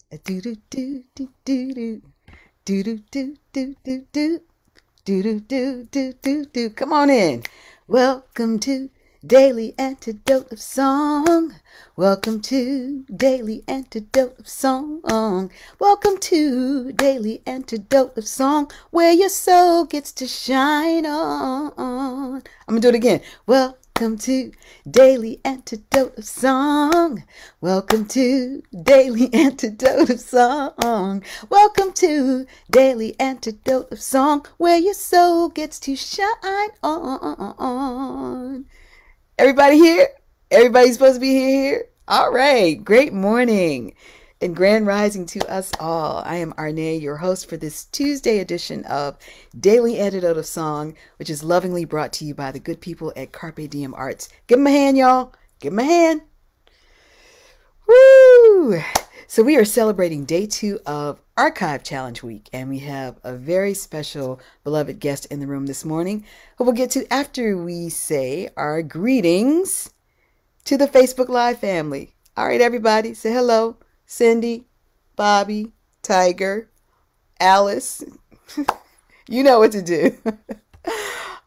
Do do do do do do do do do do do do do do do do do do. Come on in. Welcome to Daily Antidote of Song. Welcome to Daily Antidote of Song. Welcome to Daily Antidote of Song, where your soul gets to shine on. I'm gonna do it again. Welcome to Daily Antidote of Song. Welcome to Daily Antidote of Song. Welcome to Daily Antidote of Song, where your soul gets to shine on. Everybody here? Everybody's supposed to be here? All right. Great morning and grand rising to us all. I am Arne, your host for this Tuesday edition of Daily Antidote of Song, which is lovingly brought to you by the good people at Carpe Diem Arts. Give them a hand, y'all. Give them a hand. Woo! So we are celebrating day 2 of Archive Challenge Week, and we have a very special beloved guest in the room this morning who we'll get to after we say our greetings to the Facebook Live family. All right, everybody, say hello. Cindy, Bobby, Tiger, Alice. You know what to do.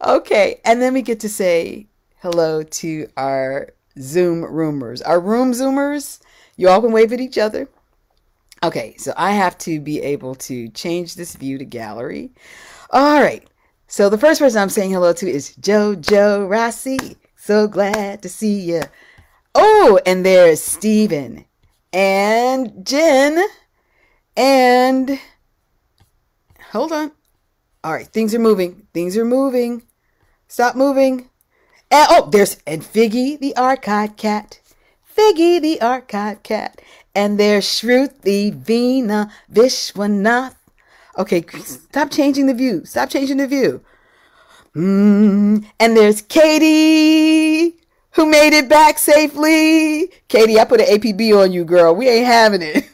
Okay, and then we get to say hello to our Zoom roomers, our room Zoomers. You all can wave at each other. Okay, so I have to be able to change this view to gallery. All right, so the first person I'm saying hello to is Jojo Rossi. So glad to see you. Oh, and there's Steven and Jen and hold on. All right, things are moving. Things are moving. Stop moving. And there's Figgy the Archive Cat. Figgy the Archive Cat. And there's Shruthi Veena Vishwanath. Okay, stop changing the view. Stop changing the view. And there's Katie, who made it back safely. Katie, I put an APB on you, girl. We ain't having it.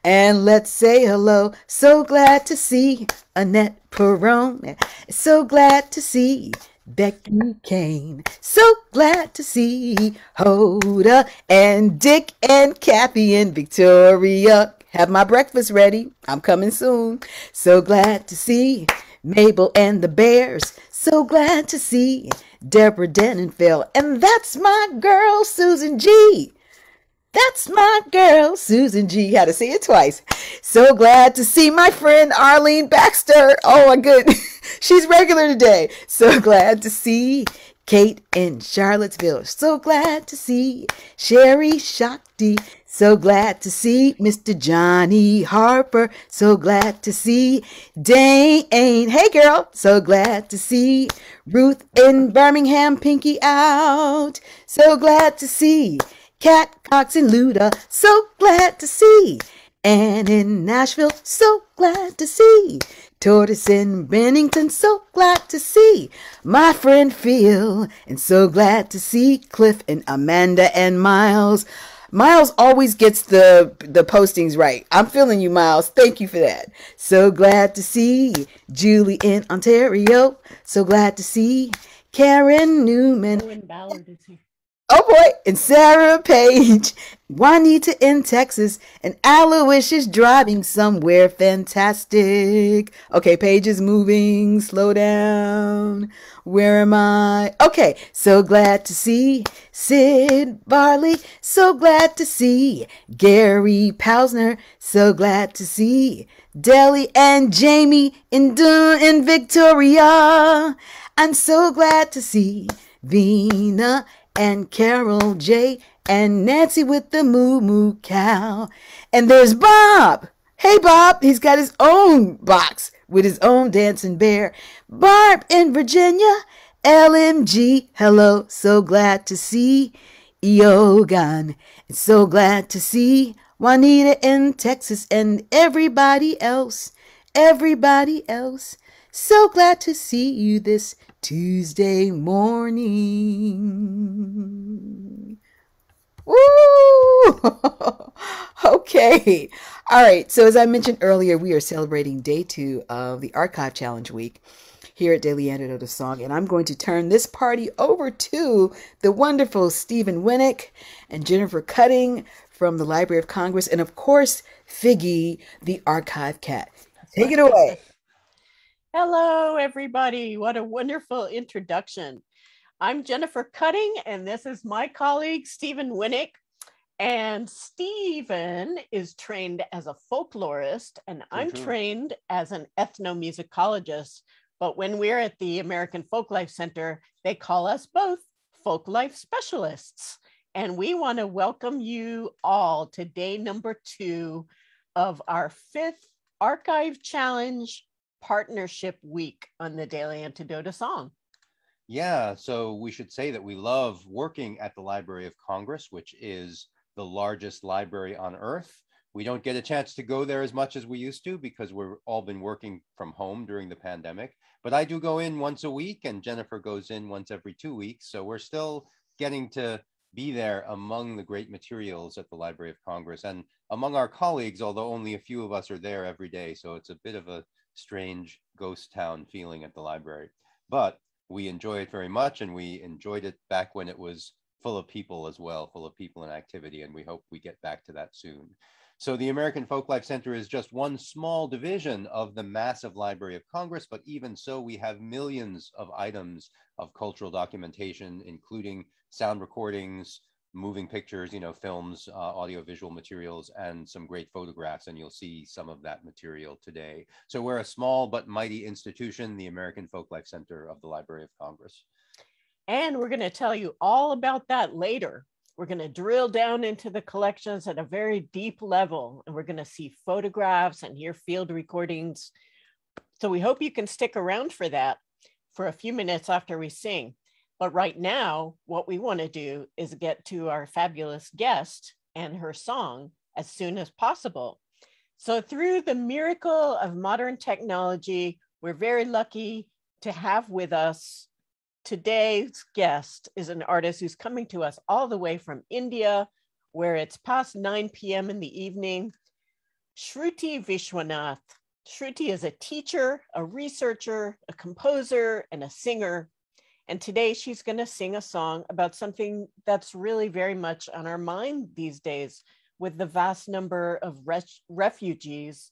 And let's say hello. So glad to see Annette Perone. So glad to see Becky Kane. So glad to see Hoda and Dick and Kathy and Victoria. Have my breakfast ready. I'm coming soon. So glad to see Mabel and the Bears. So glad to see Deborah Denonville. And that's my girl, Susan G. That's my girl, Susan G. Had to say it twice. So glad to see my friend Arlene Baxter. Oh my goodness. She's regular today. So glad to see Kate in Charlottesville. So glad to see Sherry Shakti. So glad to see Mr. Johnny Harper. So glad to see Dane. Hey girl. So glad to see Ruth in Birmingham, Pinky out. So glad to see Cat, Cox, and Luda. So glad to see Ann in Nashville. So glad to see Tortoise in Bennington. So glad to see my friend Phil. And so glad to see Cliff and Amanda and Miles. Miles always gets the postings right. I'm feeling you, Miles. Thank you for that. So glad to see Julie in Ontario. So glad to see Karen Newman. Owen Ballard is here. Oh boy, and Sarah Page, Juanita in Texas, and Aloysius is driving somewhere fantastic. Okay, Paige is moving, slow down. Where am I? Okay, so glad to see Sid Barley. So glad to see Gary Pausner. So glad to see Deli and Jamie in Dune and Victoria. I'm so glad to see Vina and Carol J. and Nancy with the moo moo cow. And there's Bob. Hey, Bob. He's got his own box with his own dancing bear. Barb in Virginia. LMG. Hello. So glad to see Eogan. And so glad to see Juanita in Texas and everybody else. Everybody else. So glad to see you this Tuesday morning. Woo! Okay. All right. So as I mentioned earlier, we are celebrating day 2 of the Archive Challenge Week here at Daily Antidote of Song. And I'm going to turn this party over to the wonderful Stephen Winnick and Jennifer Cutting from the Library of Congress, and of course, Figgy, the archive cat. Take it away. Hello, everybody. What a wonderful introduction. I'm Jennifer Cutting, and this is my colleague, Stephen Winnick. And Stephen is trained as a folklorist, and I'm trained as an ethnomusicologist. But when we're at the American Folklife Center, they call us both Folklife specialists. And we want to welcome you all to day number 2 of our 5th Archive Challenge Partnership Week on the Daily Antidote Song. Yeah, so we should say that we love working at the Library of Congress, which is the largest library on earth. We don't get a chance to go there as much as we used to because we've all been working from home during the pandemic. But I do go in once a week, and Jennifer goes in once every 2 weeks. So we're still getting to be there among the great materials at the Library of Congress and among our colleagues, although only a few of us are there every day. So it's a bit of a strange ghost town feeling at the library. But we enjoy it very much, and we enjoyed it back when it was full of people as well, full of people and activity, and we hope we get back to that soon. So the American Folklife Center is just one small division of the massive Library of Congress, but even so, we have millions of items of cultural documentation, including sound recordings, moving pictures, films, audiovisual materials, and some great photographs, and you'll see some of that material today. So we're a small but mighty institution, the American Folklife Center of the Library of Congress. And we're going to tell you all about that later. We're going to drill down into the collections at a very deep level, and we're going to see photographs and hear field recordings. So we hope you can stick around for that for a few minutes after we sing. But right now, what we want to do is get to our fabulous guest and her song as soon as possible. So through the miracle of modern technology, we're very lucky to have with us today's guest is an artist who's coming to us all the way from India, where it's past 9 p.m. in the evening. Shruthi Vishwanath. Shruthi is a teacher, a researcher, a composer, and a singer. And today she's going to sing a song about something that's really very much on our mind these days, with the vast number of refugees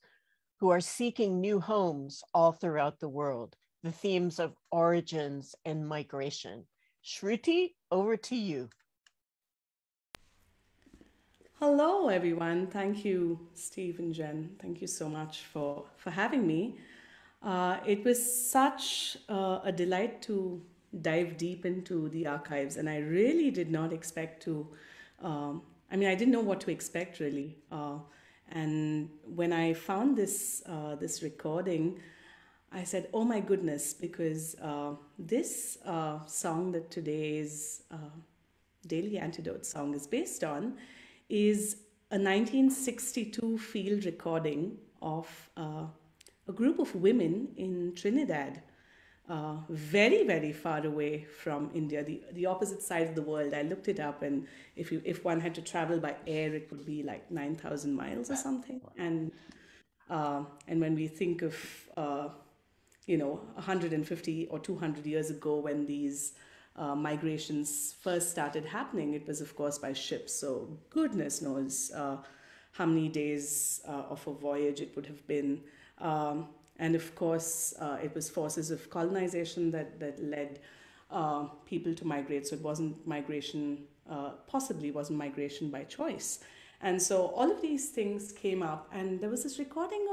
who are seeking new homes all throughout the world. The themes of origins and migration. Shruthi, over to you. Hello, everyone. Thank you, Steve and Jen. Thank you so much for having me. It was such a delight to dive deep into the archives, and I really did not expect to. I didn't know what to expect, really. And when I found this recording, I said, oh my goodness, because this song that today's Daily Antidote song is based on is a 1962 field recording of a group of women in Trinidad, very, very far away from India, the opposite side of the world. I looked it up, and if one had to travel by air, it would be like 9,000 miles or something. And when we think of 150 or 200 years ago, when these migrations first started happening, it was, of course, by ship. So goodness knows how many days of a voyage it would have been. And of course, it was forces of colonization that led people to migrate. So it wasn't migration, possibly wasn't migration by choice. And so all of these things came up, and there was this recording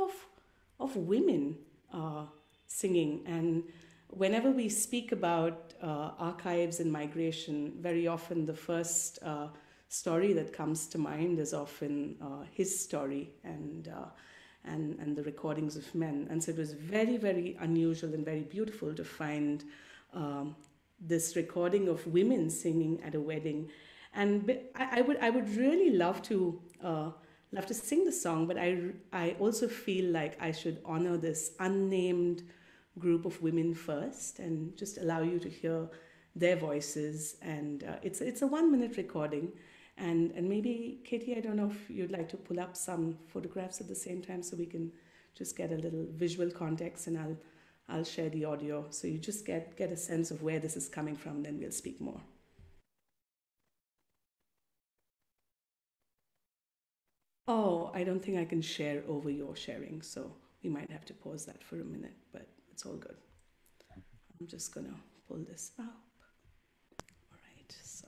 of women singing. And whenever we speak about archives and migration, very often the first story that comes to mind is often his story and the recordings of men. And so it was very, very unusual and very beautiful to find this recording of women singing at a wedding. And I would really love to sing the song, but I also feel like I should honor this unnamed group of women first and just allow you to hear their voices. And it's a 1-minute recording. And maybe, Katie, I don't know if you'd like to pull up some photographs at the same time so we can just get a little visual context, and I'll share the audio so you just get a sense of where this is coming from, then we'll speak more. I don't think I can share over your sharing, so we might have to pause that for a minute, but it's all good. I'm just gonna pull this up. All right, so.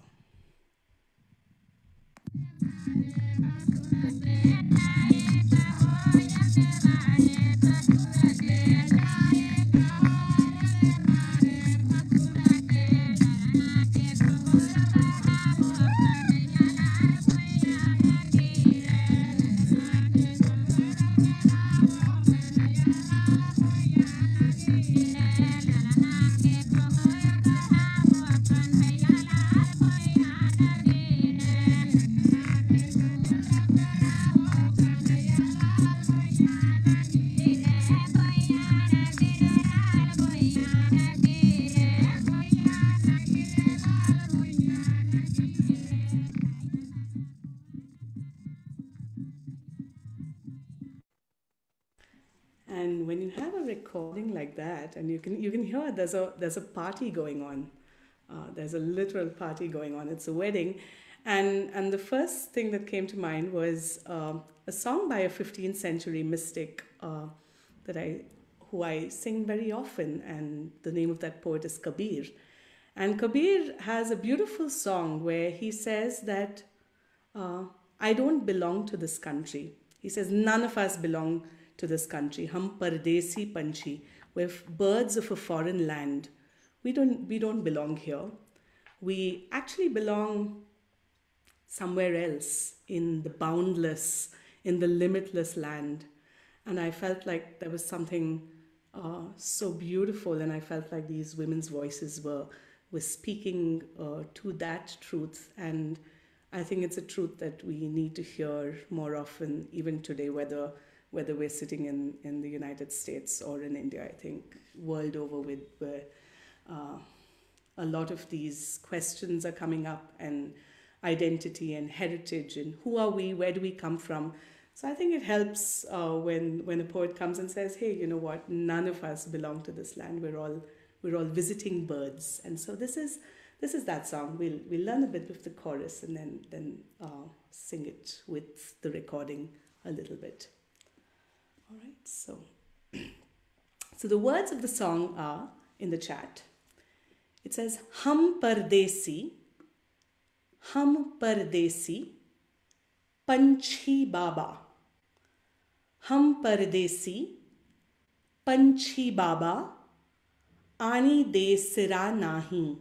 And when you have a recording like that, and you can hear there's a party going on. There's a literal party going on. It's a wedding, and the first thing that came to mind was a song by a 15th century mystic who I sing very often, and the name of that poet is Kabir. And Kabir has a beautiful song where he says that I don't belong to this country. He says none of us belong to this country. Hum Pardesi Panchhi. We're birds of a foreign land. We don't belong here. We actually belong somewhere else, in the boundless, in the limitless land. And I felt like there was something so beautiful, and I felt like these women's voices were speaking to that truth. And I think it's a truth that we need to hear more often, even today, whether we're sitting in the United States or in India. I think world over, where a lot of these questions are coming up, and identity and heritage, and who are we, where do we come from. So I think it helps when a poet comes and says, hey, you know what, none of us belong to this land. We're all visiting birds. And so this is that song. We'll learn a bit of the chorus and then sing it with the recording a little bit. All right, so the words of the song are in the chat. It says, Hum Pardesi, Panchhi Baba. Hum Pardesi, Panchhi Baba, Ani de sira nahi.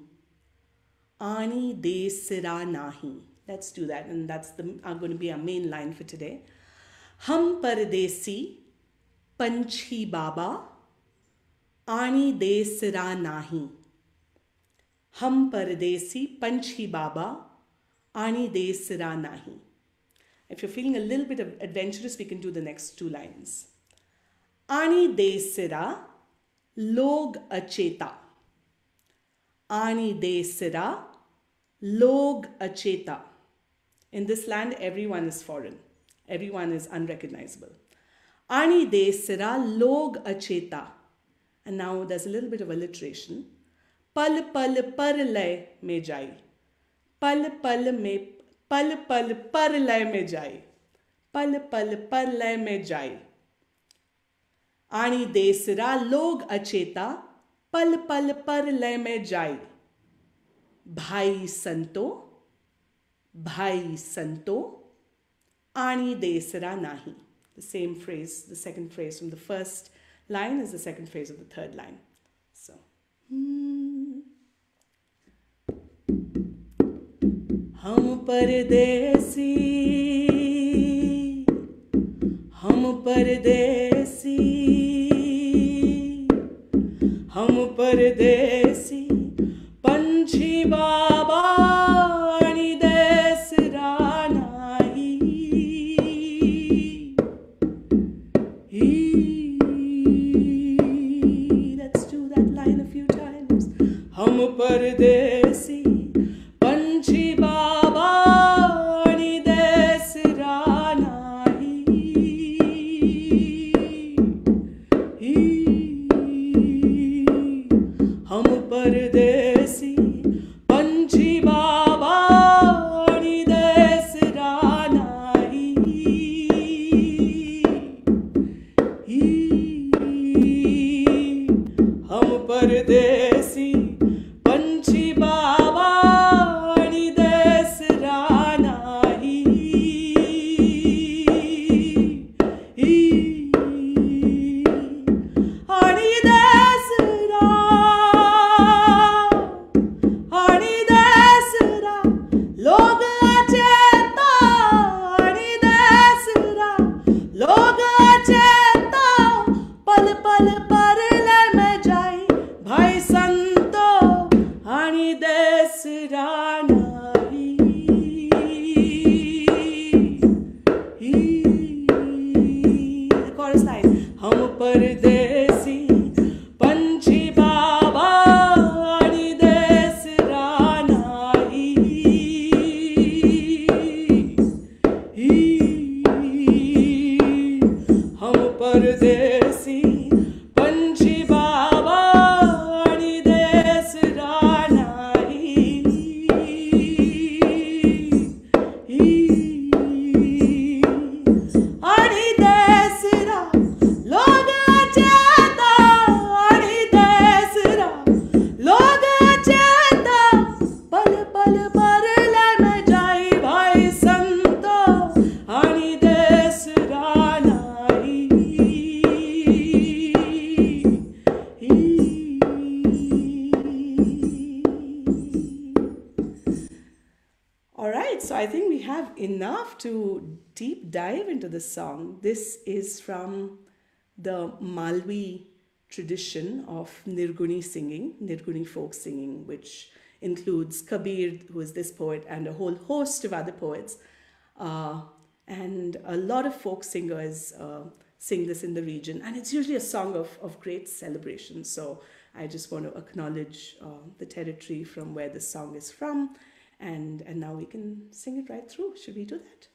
Ani de sira nahi. Let's do that, and that's going to be our main line for today. Hum Pardesi, Panchhi Baba, Ani de sira nahi. Hum Pardesi, Panchhi Baba, Ani de sira nahi. If you're feeling a little bit adventurous, we can do the next two lines. Ani de sira, log acheta. Ani de sira, log acheta. In this land, everyone is foreign. Everyone is unrecognizable. Ani de sira, log acheta. And now there's a little bit of alliteration. Pal pal par lay me jai. Pal pal par lay me jai. Pal pal par lay me jai. Ani de sira log acheta. Pal pal par lay me jai. Bhai santo, ani de sira nahi. The same phrase, the second phrase from the first line is the second phrase of the third line. So. Hum Pardesi, hum Pardesi, hum Pardesi, Panchhi Baba, Ani de sira nahi. Let's do that line a few times. Hum Pardesi, Panchhi Baba, Ani de sira nahi. Hum Pardesi, Panchhi Baba, Ani de sira nahi. परदेसी पंछी बाबा आणि देस रानाई हम परदेसी पंछी बाबा आणि देस रानाई आणि देसरा लोग चेता आणि देसरा लोग चेता पल पल परले में जाई भाई संतो आणि देसरा नाही All right, so I think we have enough to deep dive into the song. This is from the Malvi tradition of Nirguni singing, Nirguni folk singing, which includes Kabir, who is this poet, and a whole host of other poets. And a lot of folk singers sing this in the region, and it's usually a song of great celebration. So I just want to acknowledge the territory from where this song is from. And now we can sing it right through. Should we do that?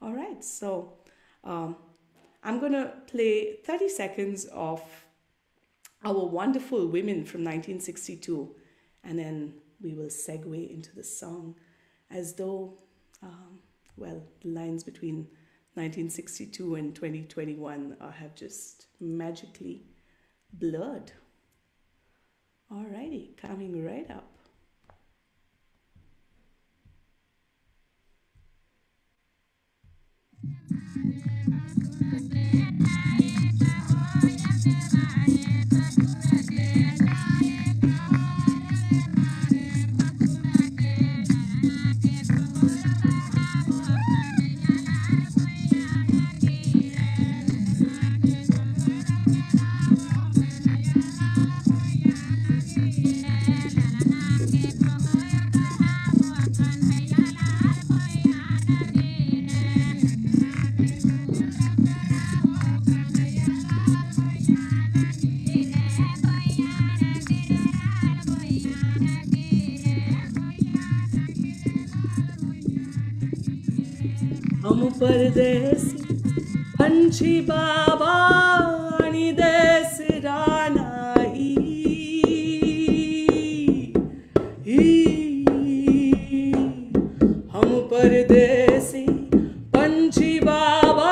All right. So I'm going to play 30 seconds of our wonderful women from 1962. And then we will segue into the song as though, well, the lines between 1962 and 2021 have just magically blurred. All righty. Coming right up. हम परदेसी पंछी बाबा आणि देस रानाई हम परदेसी पंछी बाबा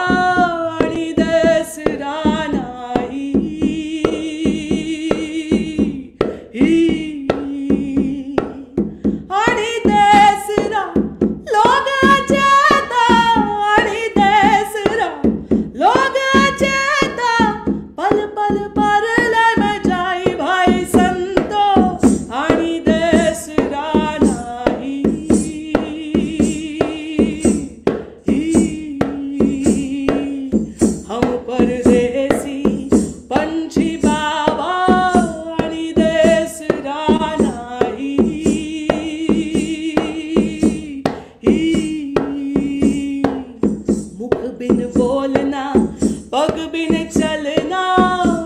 आणि देस रानाई आणि देसरा लोग चेता आणि देसरा लोग चेता पल पल परले में जाई भाई संतो आणि देसरा नाही हम परदेसी पंछी बाबा आणि देसरा नाही मुख बिन बोलना पग बिन चलना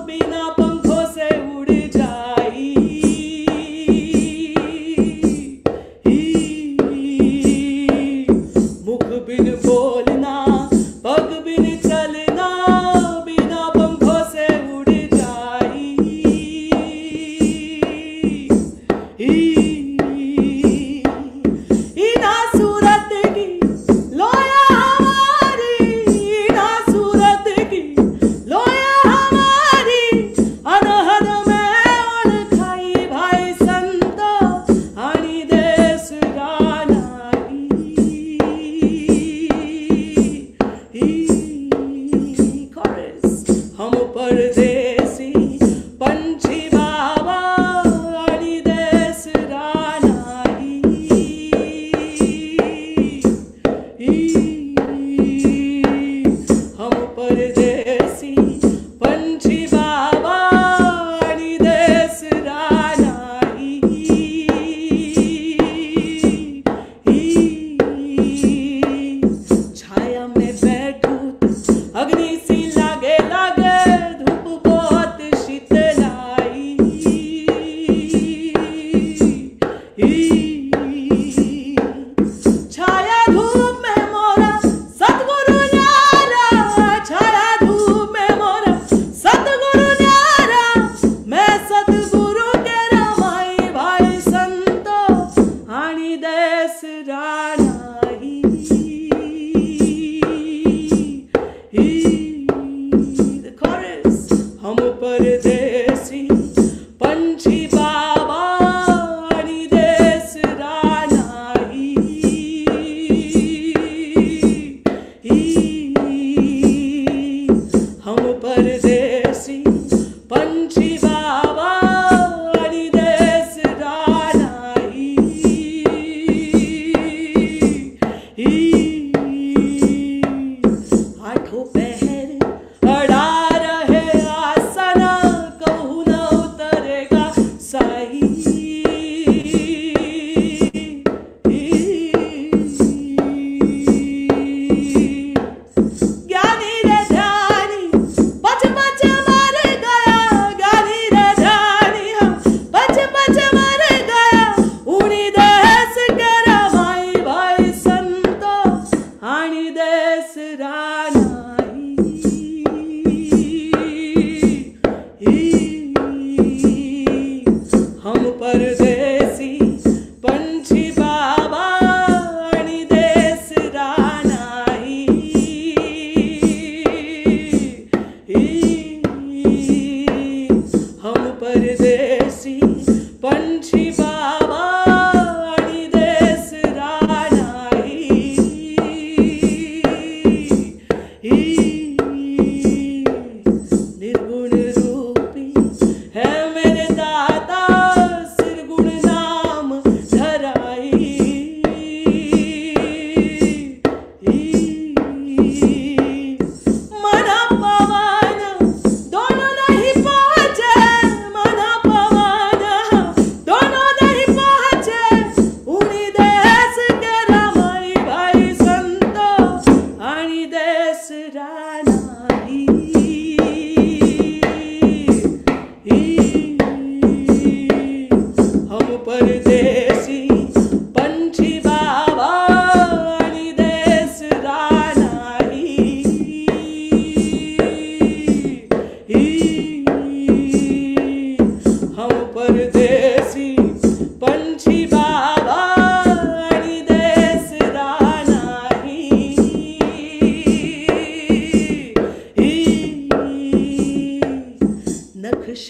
बिना पंखों से उड़ जाई मुख बिन बोलना पग बिन चलना बिना पंखों से उड़ जाई इना सूरत की लोया हमारी इना सूरत की लोया हमारी अनहद में ओळखाई भाई संत आणि देस रानाई chorus हम परदेसी पंछी बाबा आणि देस रानाई हम परदेसी पंछी बाबा आणि देस रानाई छाया में बैठू अग्नि सी लागे लागे धूप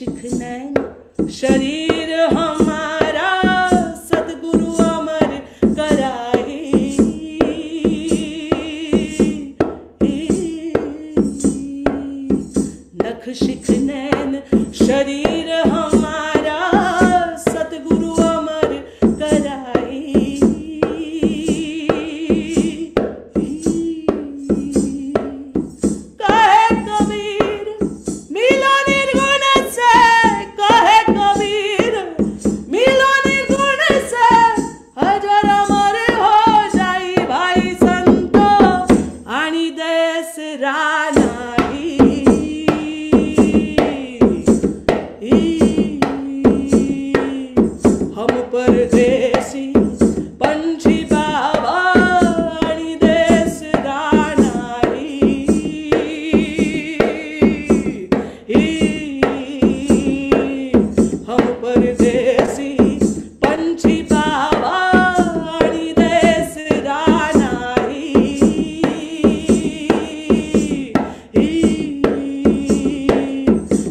शिख नैन शरीर हमारा सतगुरु अमर कराए नख शिख नैन शरीर हमारा सतगुरु अमर कराए कहे कबीर मिलो निर्गुण से कहे कबीर मिलो निर्गुण से हजर अमर हो जाई भाई संतो आणि देश राना हम परदेसी पंछी बाबा आणि देश रानाई हम परदेसी पंछी बाबा आणि देश रानाई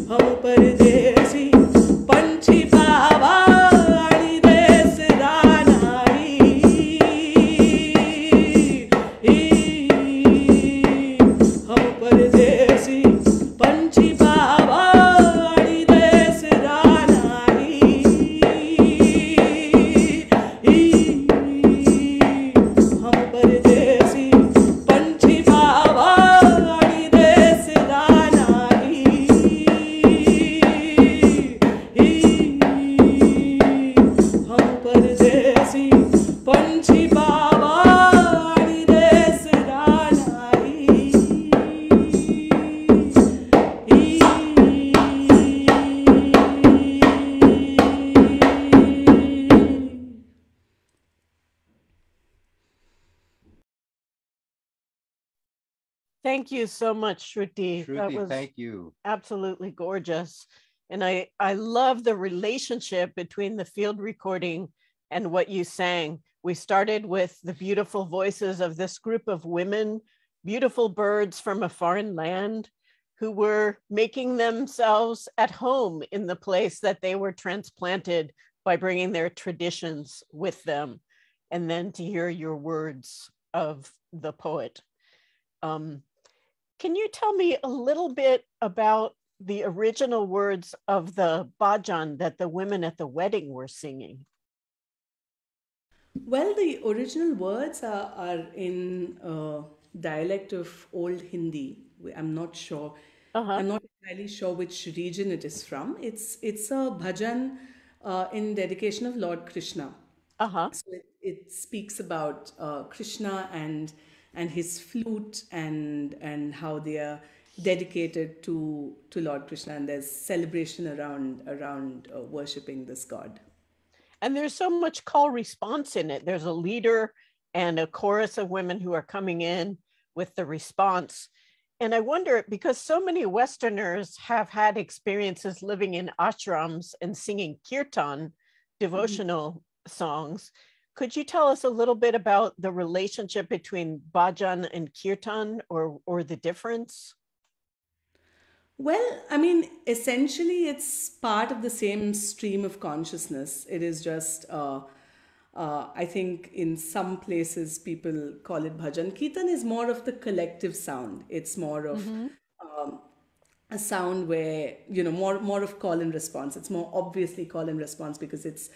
हम परदेसी पंछी बाबा आणि देश रानाई हम परदेसी पंछी बाबा आणि देश रानाई हम परदेसी पंछी बाबा आणि देश रानाई हम परदेसी पंछी बाबा आणि देश रानाई Thank you so much, Shruti. That Shruti, was thank you. absolutely gorgeous. And I love the relationship between the field recording and what you sang. We started with the beautiful voices of this group of women, beautiful birds from a foreign land who were making themselves at home in the place that they were transplanted by bringing their traditions with them. And then to hear your words of the poet. Can you tell me a little bit about the original words of the bhajan that the women at the wedding were singing? Well, the original words are in dialect of Old Hindi. I'm not sure. Uh-huh. I'm not entirely sure which region it is from. It's a bhajan in dedication of Lord Krishna. Uh-huh. So it speaks about Krishna and his flute and how they are dedicated to Lord Krishna, and there's celebration around worshipping this god. And there's so much call response in it. There's a leader and a chorus of women who are coming in with the response. And I wonder, because so many Westerners have had experiences living in ashrams and singing kirtan, devotional songs, could you tell us a little bit about the relationship between bhajan and kirtan, or the difference? Well, I mean, essentially, it's part of the same stream of consciousness. It is just, I think, in some places people call it bhajan. Kirtan is more of the collective sound. It's more of a sound where, more of call and response. It's more obviously call and response because it's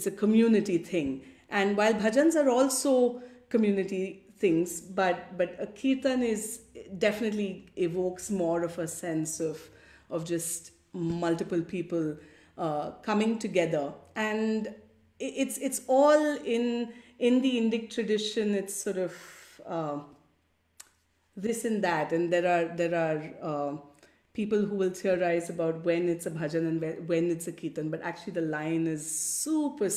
a community thing. And while bhajans are also community things, but a kirtan is definitely evokes more of a sense of just multiple people coming together, and it's all in the Indic tradition. It's sort of this and that, and there are people who will theorize about when it's a bhajan and when it's a kirtan, but actually the line is super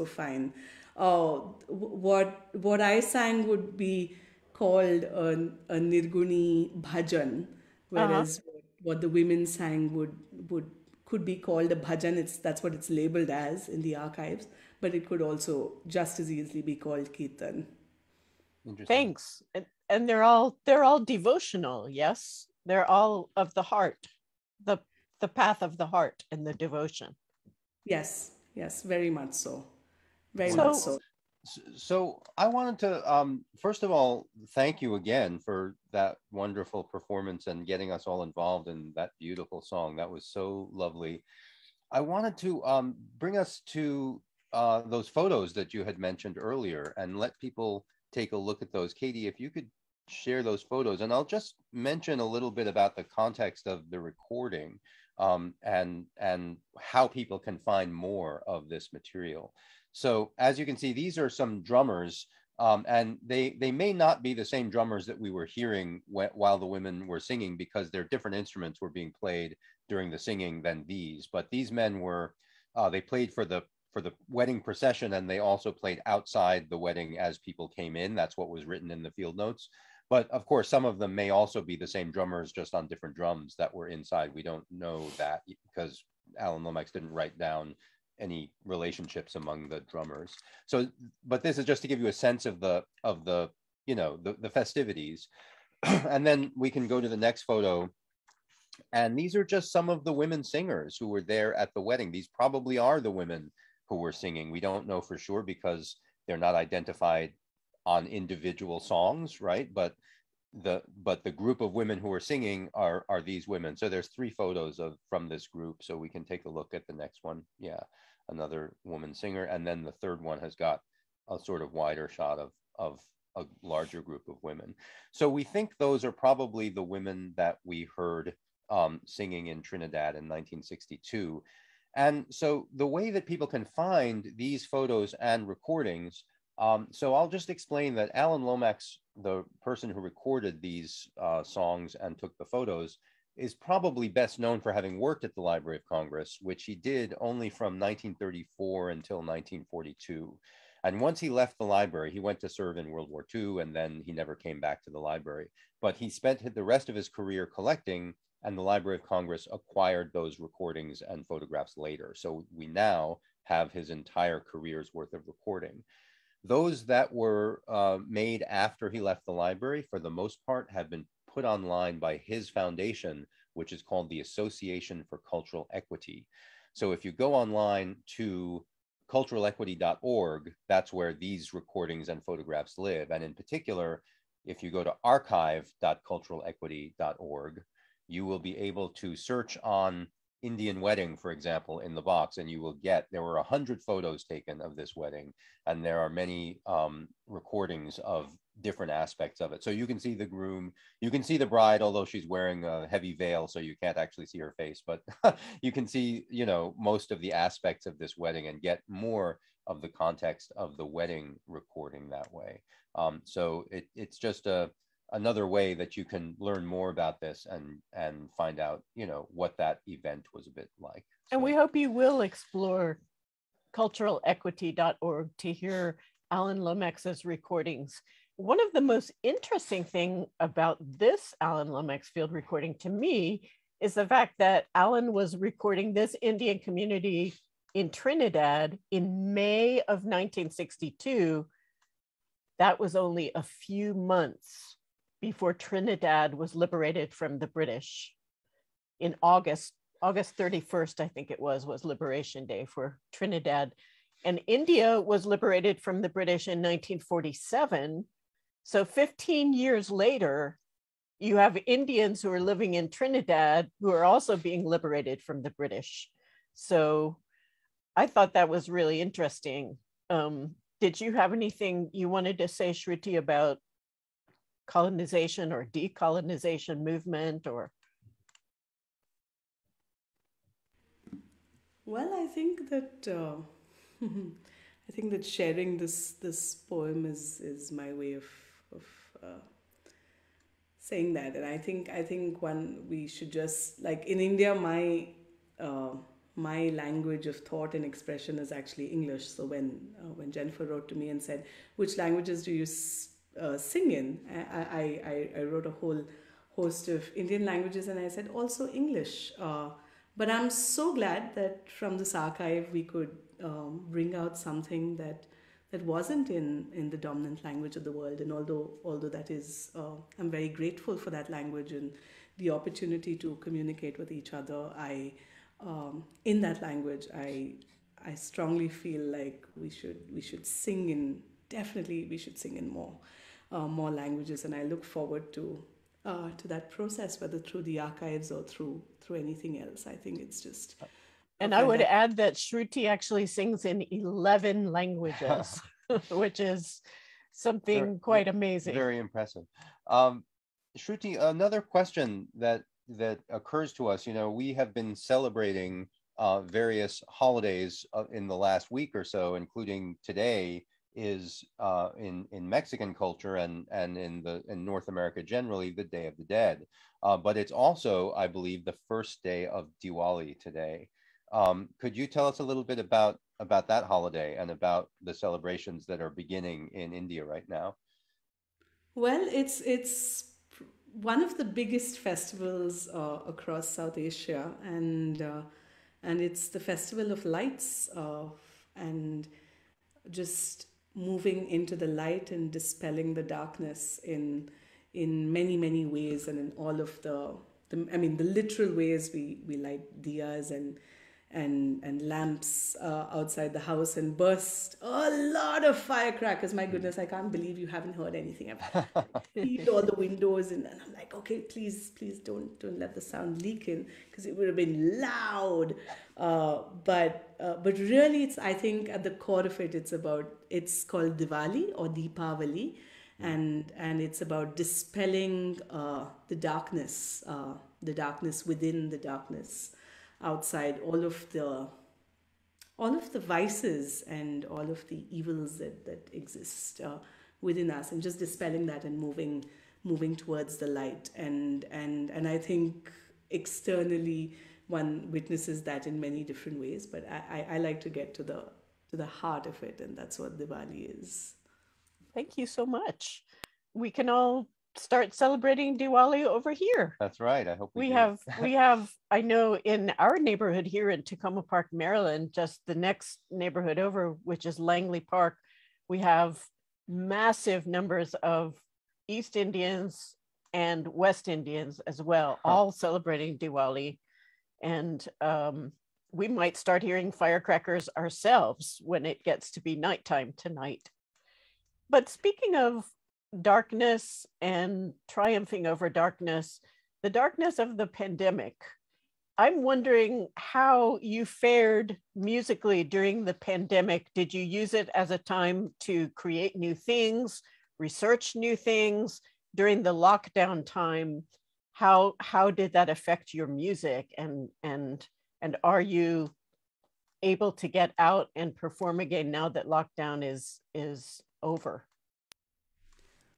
fine. What I sang would be called a nirguni bhajan, whereas what the women sang could be called a bhajan. That's what it's labeled as in the archives, but it could also just as easily be called kirtan. Thanks. And they're all devotional. Yes, they're all of the heart. the path of the heart and the devotion. Yes, yes, very much so. Very So- much so. So I wanted to, first of all, thank you again for that wonderful performance and getting us all involved in that beautiful song. That was so lovely. I wanted to bring us to those photos that you had mentioned earlier and let people take a look at those. Katie, if you could share those photos, and I'll just mention a little bit about the context of the recording and how people can find more of this material. So as you can see, these are some drummers, and they may not be the same drummers that we were hearing while the women were singing, because their different instruments were being played during the singing than these. But these men were, they played for the wedding procession, and they also played outside the wedding as people came in. That's what was written in the field notes. But of course, some of them may also be the same drummers, just on different drums that were inside. We don't know that because Alan Lomax didn't write down any relationships among the drummers. So, but this is just to give you a sense of the you know, the festivities. And then we can go to the next photo. And these are just some of the women singers who were there at the wedding. These probably are the women who were singing. We don't know for sure because they're not identified on individual songs, right? But the group of women who are singing are these women. So there's 3 photos from this group. So we can take a look at the next one. Yeah, another woman singer. And then the third one has got a sort of wider shot of a larger group of women. So we think those are probably the women that we heard singing in Trinidad in 1962. And so the way that people can find these photos and recordings, so I'll just explain that Alan Lomax, the person who recorded these songs and took the photos, is probably best known for having worked at the Library of Congress, which he did only from 1934 until 1942. And once he left the library, he went to serve in World War II, and then he never came back to the library. But he spent the rest of his career collecting, and the Library of Congress acquired those recordings and photographs later. So we now have his entire career's worth of recording. Those that were made after he left the library, for the most part, have been put online by his foundation, which is called the Association for Cultural Equity. So if you go online to culturalequity.org, that's where these recordings and photographs live. And in particular, if you go to archive.culturalequity.org, you will be able to search on Indian wedding, for example, in the box, and you will get, there were 100 photos taken of this wedding, and there are many recordings of different aspects of it. So you can see the groom, you can see the bride, although she's wearing a heavy veil, so you can't actually see her face, but you can see, you know, most of the aspects of this wedding and get more of the context of the wedding recording that way. So it's just another way that you can learn more about this and find out, you know, what that event was a bit like. And we hope you will explore culturalequity.org to hear Alan Lomax's recordings. One of the most interesting thing about this Alan Lomax field recording to me is the fact that Alan was recording this Indian community in Trinidad in May of 1962. That was only a few months before Trinidad was liberated from the British. In August 31st, I think it was Liberation Day for Trinidad. And India was liberated from the British in 1947. So 15 years later, you have Indians who are living in Trinidad who are also being liberated from the British. So I thought that was really interesting. Did you have anything you wanted to say, Shruthi, about colonization or decolonization movement? Or Well, I think that I think that sharing this poem is my way of saying that. And I think we should just, like in India, my language of thought and expression is actually English. So when Jennifer wrote to me and said, which languages do you sing in, I wrote a whole host of Indian languages, and I said also English. But I'm so glad that from this archive we could bring out something that wasn't in the dominant language of the world. And although that is, I'm very grateful for that language and the opportunity to communicate with each other, in that language, I strongly feel like we should sing in, definitely we should sing in more languages, and I look forward to that process, whether through the archives or through anything else. I think it's just and I would add that Shruti actually sings in 11 languages, which is something quite amazing. Very impressive. Shruti, another question that occurs to us, we have been celebrating various holidays in the last week or so, including today is in Mexican culture and in North America generally, the Day of the Dead. But it's also, I believe, the first day of Diwali today. Could you tell us a little bit about that holiday and about the celebrations that are beginning in India right now? Well, it's one of the biggest festivals across South Asia, and it's the festival of lights, and just moving into the light and dispelling the darkness in many ways, and in all of the literal ways. We light diyas and lamps outside the house and burst a lot of firecrackers. My goodness, I can't believe you haven't heard anything. I've cleaned all the windows, and I'm like, okay, please don't let the sound leak in, because it would have been loud. But really, I think at the core of it, it's called Diwali or Deepavali, and it's about dispelling the darkness within the darkness outside, all of the vices and all of the evils that exist within us, and just dispelling that and moving towards the light. And I think externally one witnesses that in many different ways, but I like to get to the heart of it, and that's what Diwali is. Thank you so much. We can all start celebrating Diwali over here. That's right. I hope we have I know in our neighborhood here in Tacoma Park, Maryland, just the next neighborhood over, which is Langley Park, we have massive numbers of East Indians and West Indians as well, all celebrating Diwali. And we might start hearing firecrackers ourselves when it gets to be nighttime tonight. But speaking of darkness and triumphing over darkness, the darkness of the pandemic, I'm wondering how you fared musically during the pandemic. Did you use it as a time to create new things, research new things? During the lockdown time, how did that affect your music, and are you able to get out and perform again now that lockdown is over?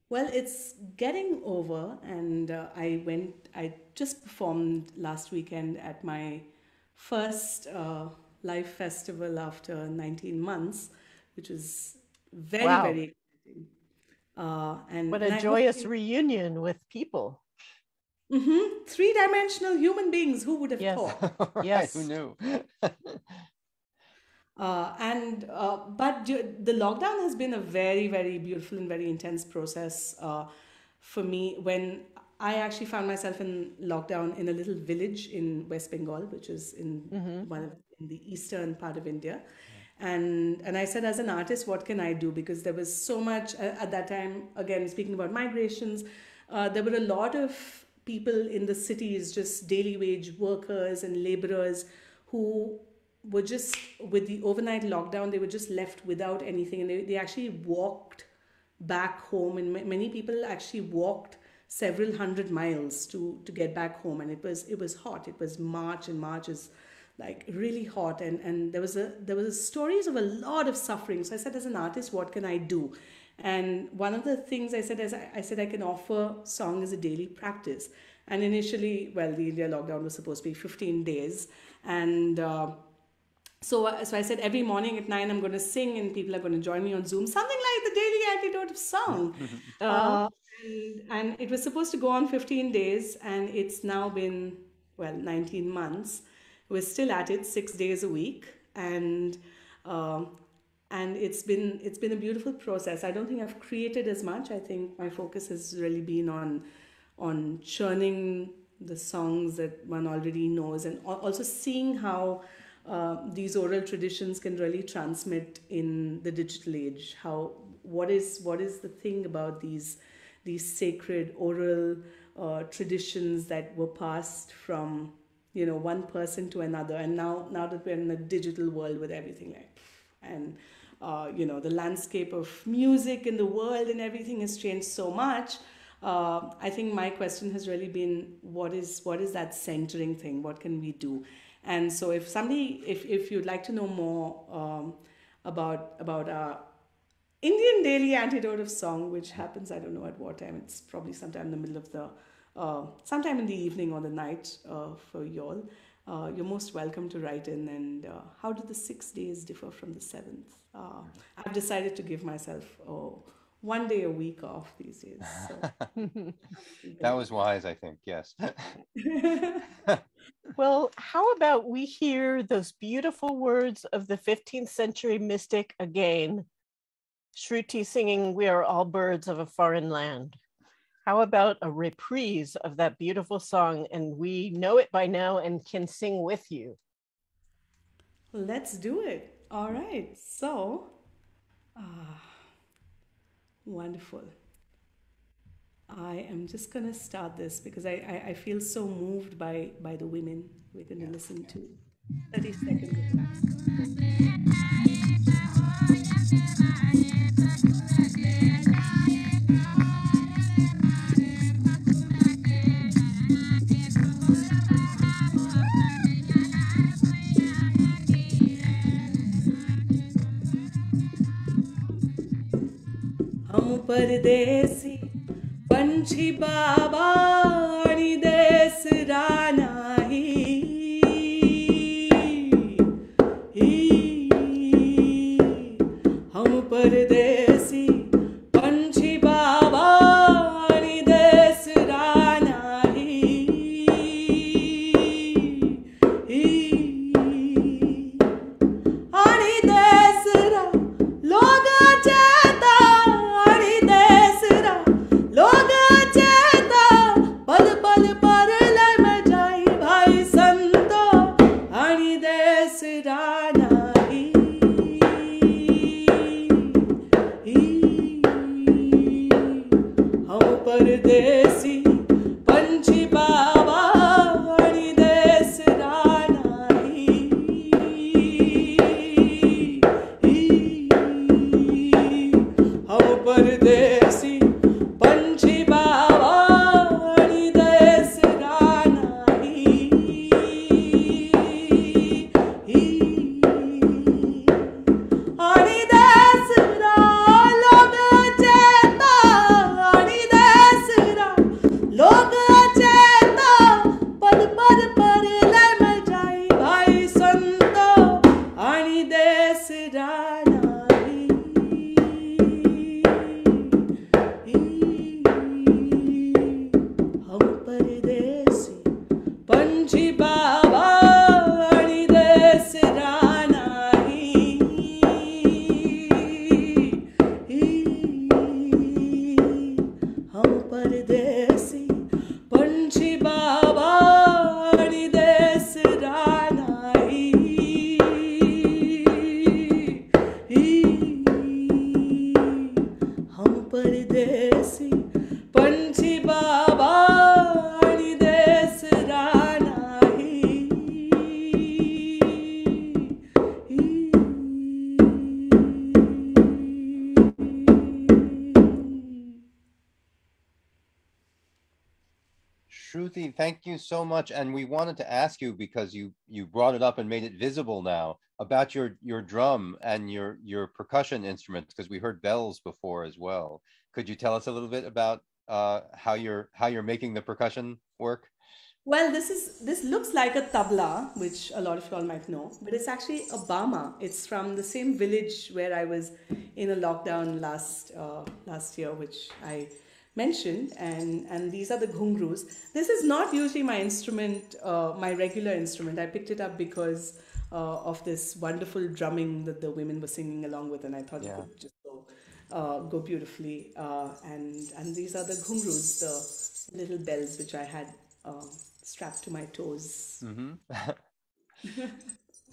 Well, it's getting over, and I just performed last weekend at my first live festival after 19 months, which is very, wow. very exciting. What a joyous reunion with people. Mm-hmm. Three-dimensional human beings, who would have thought? Right, yes. Who knew? But the lockdown has been a very, very beautiful and very intense process for me. When I actually found myself in lockdown in a little village in West Bengal, which is in in the eastern part of India. And I said, as an artist, what can I do? Because there was so much at that time, again, speaking about migrations, there were a lot of people in the cities, just daily wage workers and laborers who were just, with the overnight lockdown, they were just left without anything. And they actually walked back home. And many people actually walked several hundred miles to get back home. And it was hot. It was March, and March is like really hot. And there was stories of a lot of suffering. So I said, as an artist, what can I do? And one of the things I said is, I can offer song as a daily practice. And initially, well, the India lockdown was supposed to be 15 days. And so I said, every morning at 9, I'm going to sing, and people are going to join me on Zoom, something like the daily Antidote of song. And it was supposed to go on 15 days, and it's now been, 19 months. We're still at it 6 days a week. And it's been a beautiful process. I don't think I've created as much. I think my focus has really been on churning the songs that one already knows, and also seeing how these oral traditions can really transmit in the digital age. How what is the thing about these sacred oral traditions that were passed from one person to another, and now that we're in a digital world with everything like and the landscape of music in the world and everything has changed so much. I think my question has really been what is that centering thing? What can we do? And so if you'd like to know more about our Indian daily antidote of song, which happens, I don't know at what time. It's probably sometime in the middle of sometime in the evening or the night for y'all. You're most welcome to write in. And how do the 6 days differ from the seventh? I've decided to give myself 1 day a week off these days. So. That was wise, I think. Yes. Well, how about we hear those beautiful words of the 15th century mystic again, Shruti singing "We Are All Birds of a Foreign Land." How about a reprise of that beautiful song, and we know it by now and can sing with you? Let's do it. All right. So, wonderful. I am just going to start this because I feel so moved by the women. We're going to listen to 30 seconds of that. हम परदेसी पंछी बाबा आणि देस रानाही हम परदेसी पंछी बाबा आणि देस रानाही आणि देसरा लोग चेता आणि देसरा लोग चेता पल पल पर लय में जाई भाई संतो आणि देसरा नाही हम परदेसी पंछी बाबा आणि देसरा नाही हम परदेसी पंछी बाबा आणि देसरा नाही आणि देसरा लोग चेता आणि देसरा लोग चेता पल पल पर लय में जाई भाई संतो आणि देसरा नाही हम परदेसी पंछी बाबा आणि देसरा नाही हम परदेसी पंछी बाबा आणि देसरा नाही हम परदेसी पंछी बाबा आणि देसरा नाही Shruti, thank you so much. And we wanted to ask you, because you brought it up and made it visible now, about your drum and your percussion instruments, because we heard bells before as well. Could you tell us a little bit about how you're making the percussion work? Well, this looks like a tabla, which a lot of y'all might know, but it's actually a bama. It's from the same village where I was in a lockdown last year, which I mentioned, and these are the ghungroos. This is not usually my instrument, my regular instrument. I picked it up because of this wonderful drumming that the women were singing along with, and I thought it could just go beautifully. And these are the ghungroos, the little bells which I had strapped to my toes.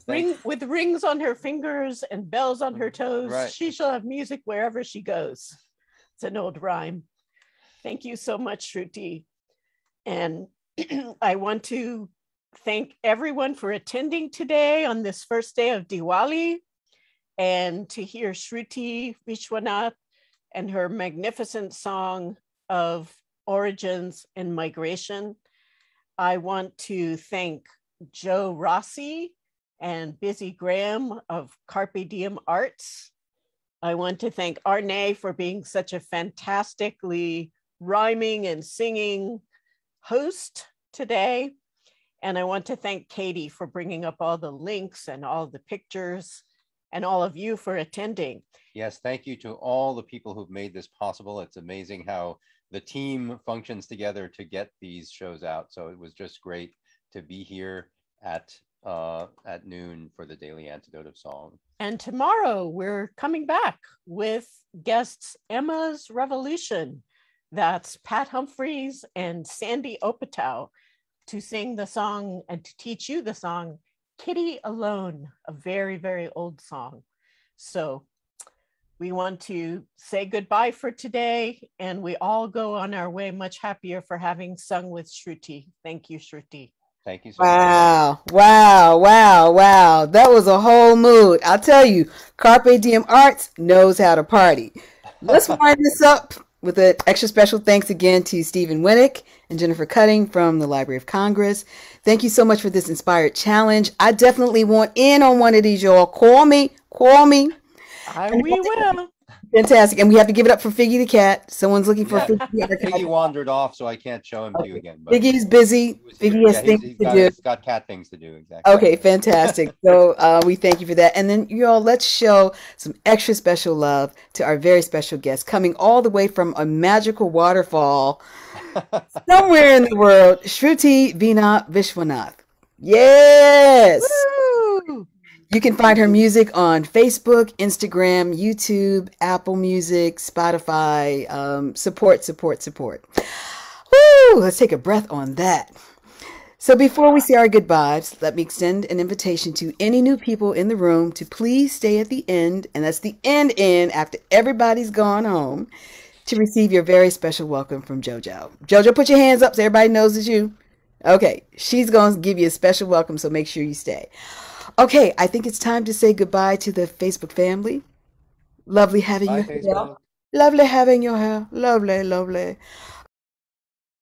With rings on her fingers and bells on her toes, Right. she shall have music wherever she goes. It's an old rhyme. Thank you so much, Shruthi. And I want to thank everyone for attending today on this first day of Diwali, and to hear Shruthi Vishwanath and her magnificent song of origins and migration. I want to thank Joe Rossi and Busy Graham of Carpe Diem Arts. I want to thank Arne for being such a fantastically rhyming and singing host today. And I want to thank Katie for bringing up all the links and all the pictures, and all of you for attending. Yes, thank you to all the people who've made this possible. It's amazing how the team functions together to get these shows out. So it was just great to be here at noon for the Daily Antidote of Song. And tomorrow we're coming back with guests Emma's Revolution. That's Pat Humphreys and Sandy Opatow, to sing the song and to teach you the song Kitty Alone, a very, very old song. So we want to say goodbye for today, and we all go on our way much happier for having sung with Shruthi. Thank you, Shruthi. Thank you so much. Wow, wow, wow, wow. That was a whole mood. I'll tell you, Carpe Diem Arts knows how to party. Let's wind this up with an extra special thanks again to Stephen Winnick and Jennifer Cutting from the Library of Congress. Thank you so much for this inspired challenge. I definitely want in on one of these, y'all. Call me. We will. Fantastic. And we have to give it up for Figgy the cat. Someone's looking for Figgy. Figgy wandered off, so I can't show him to you again. But Figgy's busy. Figgy has things to do. He's got cat things to do, exactly. Okay, fantastic. So we thank you for that. And then, y'all, let's show some extra special love to our very special guest coming all the way from a magical waterfall somewhere in the world, Shruthi Veena Vishwanath. Yes! Woo! You can find her music on Facebook, Instagram, YouTube, Apple Music, Spotify. Support. Woo! Let's take a breath on that. So before we say our goodbyes, let me extend an invitation to any new people in the room to please stay at the end, and that's the end after everybody's gone home, to receive your very special welcome from JoJo. JoJo, put your hands up so everybody knows it's you. Okay, she's going to give you a special welcome, so make sure you stay. Okay, I think it's time to say goodbye to the Facebook family. Lovely having you here. Lovely having you here. Lovely.